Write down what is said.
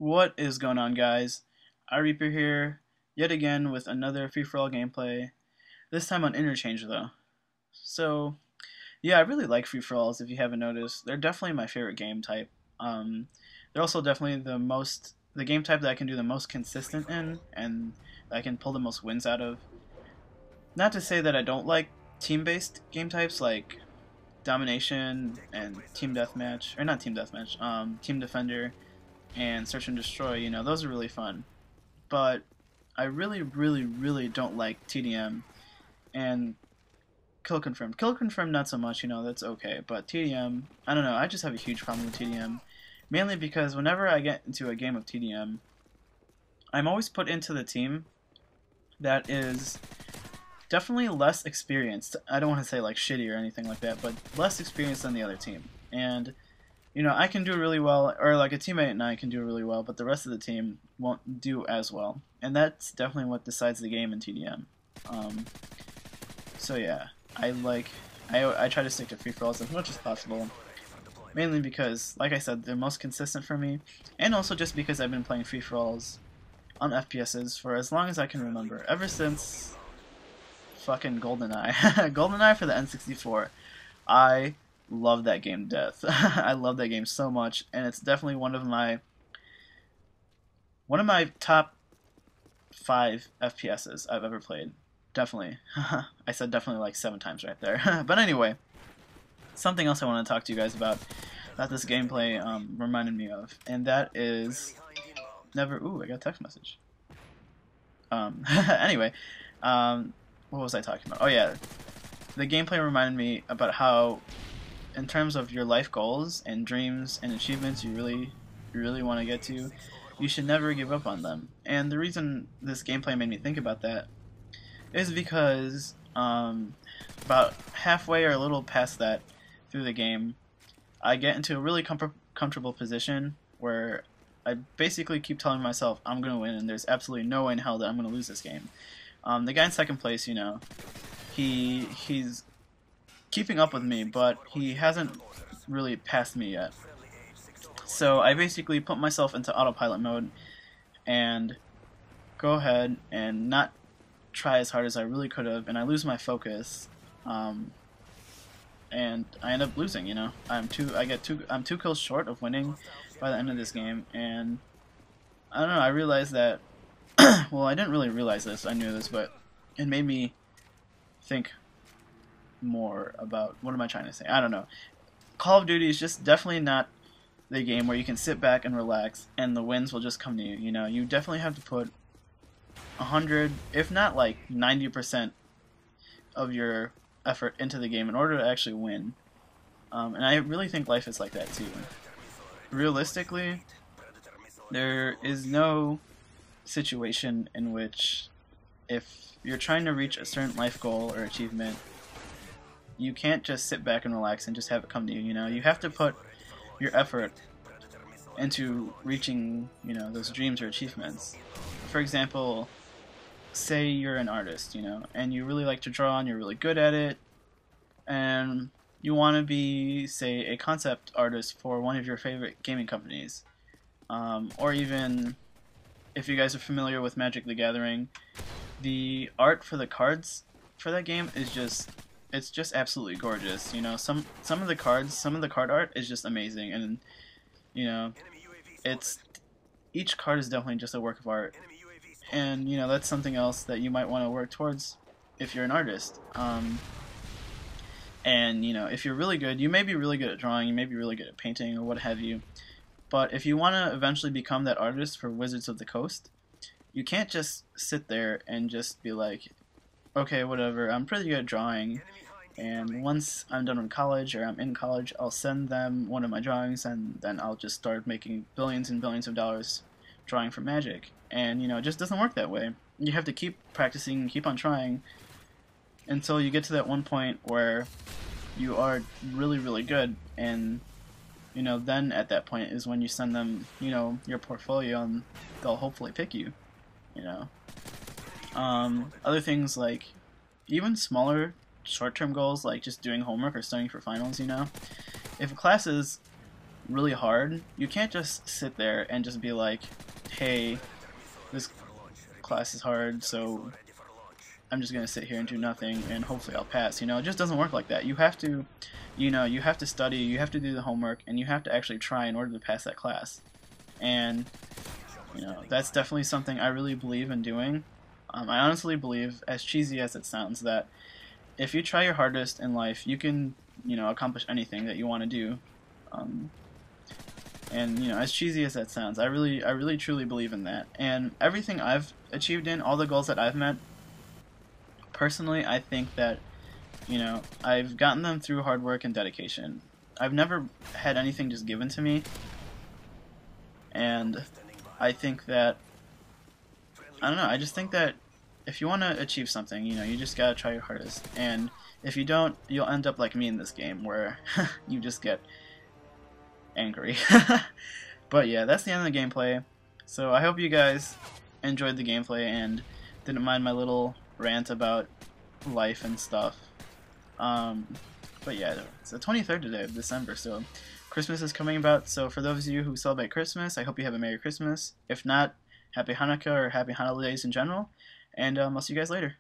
What is going on, guys? Reaper here, yet again with another free-for-all gameplay, this time on Interchange though. So, yeah, I really like free-for-alls if you haven't noticed. They're definitely my favorite game type. They're also definitely the game type that I can do the most consistent in, and that I can pull the most wins out of. Not to say that I don't like team-based game types like Domination and Team Deathmatch, or not Team Deathmatch, Team Defender and Search and Destroy, those are really fun. But I really don't like TDM and Kill Confirmed. Kill Confirmed not so much, that's okay. But TDM, I don't know, I just have a huge problem with TDM. Mainly because whenever I get into a game of TDM, I'm always put into the team that is definitely less experienced. I don't want to say like shitty or anything like that, but less experienced than the other team. And I can do really well, or like a teammate and I can do really well, but the rest of the team won't do as well. And that's definitely what decides the game in TDM. So yeah, I try to stick to free-for-alls as much as possible. Mainly because, like I said, they're most consistent for me, and also just because I've been playing free-for-alls on FPSs for as long as I can remember. Ever since fucking GoldenEye. GoldenEye for the N64. I love that game to death. I love that game so much, and it's definitely one of my top 5 FPSs I've ever played. Definitely. I said definitely like 7 times right there. But anyway, something else I want to talk to you guys about that this gameplay reminded me of, and that is ooh, I got a text message. Anyway, what was I talking about? Oh yeah, the gameplay reminded me about how, in terms of your life goals and dreams and achievements you really want to get to, you should never give up on them. And the reason this gameplay made me think about that is because about halfway or a little past that through the game, I get into a really comfortable position where I basically keep telling myself I'm going to win, and there's absolutely no way in hell that I'm going to lose this game. The guy in second place, he's keeping up with me, but he hasn't really passed me yet. So I basically put myself into autopilot mode and go ahead and not try as hard as I really could have, and I lose my focus, and I end up losing. I'm 2 kills short of winning by the end of this game, and I don't know, I realized that well, I didn't really realize this, I knew this, but it made me think more about, what am I trying to say? I don't know. Call of Duty is just definitely not the game where you can sit back and relax and the wins will just come to you. You definitely have to put 100, if not like 90% of your effort into the game in order to actually win. And I really think life is like that too. Realistically, there is no situation in which, if you're trying to reach a certain life goal or achievement, you can't just sit back and relax and just have it come to you. You have to put your effort into reaching those dreams or achievements. For example, say you're an artist, and you really like to draw and you're really good at it, and you want to be, say, a concept artist for one of your favorite gaming companies, or even, if you guys are familiar with Magic the Gathering, the art for the cards for that game is it's just absolutely gorgeous. Some of the card art is just amazing, and each card is definitely just a work of art. And that's something else that you might want to work towards if you're an artist. And if you're really good, you may be really good at drawing, you may be really good at painting or what have you. But if you want to eventually become that artist for Wizards of the Coast, you can't just sit there and just be like, okay, whatever, I'm pretty good at drawing, and once I'm done with college or I'm in college, I'll send them one of my drawings, and then I'll just start making billions and billions of dollars drawing for Magic. And it just doesn't work that way. You have to keep practicing, keep on trying, until you get to that one point where you are really good, and then at that point is when you send them your portfolio, and they'll hopefully pick you. Other things, like even smaller short-term goals, like just doing homework or studying for finals. If a class is really hard, you can't just sit there and just be like, hey, this class is hard, so I'm just gonna sit here and do nothing and hopefully I'll pass. You know, it just doesn't work like that. You have to, you know, you have to study, you have to do the homework, and you have to actually try in order to pass that class. And you know, that's definitely something I really believe in doing. I honestly believe, as cheesy as it sounds, that if you try your hardest in life, you can, you know, accomplish anything that you want to do. And you know, as cheesy as that sounds, I really truly believe in that. And everything I've achieved in, all the goals that I've met, personally, I think that, you know, I've gotten them through hard work and dedication. I've never had anything just given to me. And I think that, I don't know, I just think that if you want to achieve something, you know, you just gotta try your hardest. And if you don't, you'll end up like me in this game, where you just get angry. But yeah, that's the end of the gameplay. So I hope you guys enjoyed the gameplay and didn't mind my little rant about life and stuff. But yeah, it's the 23rd today of December, so Christmas is coming about. So for those of you who celebrate Christmas, I hope you have a Merry Christmas. If not, Happy Hanukkah or Happy Holidays in general. And I'll see you guys later.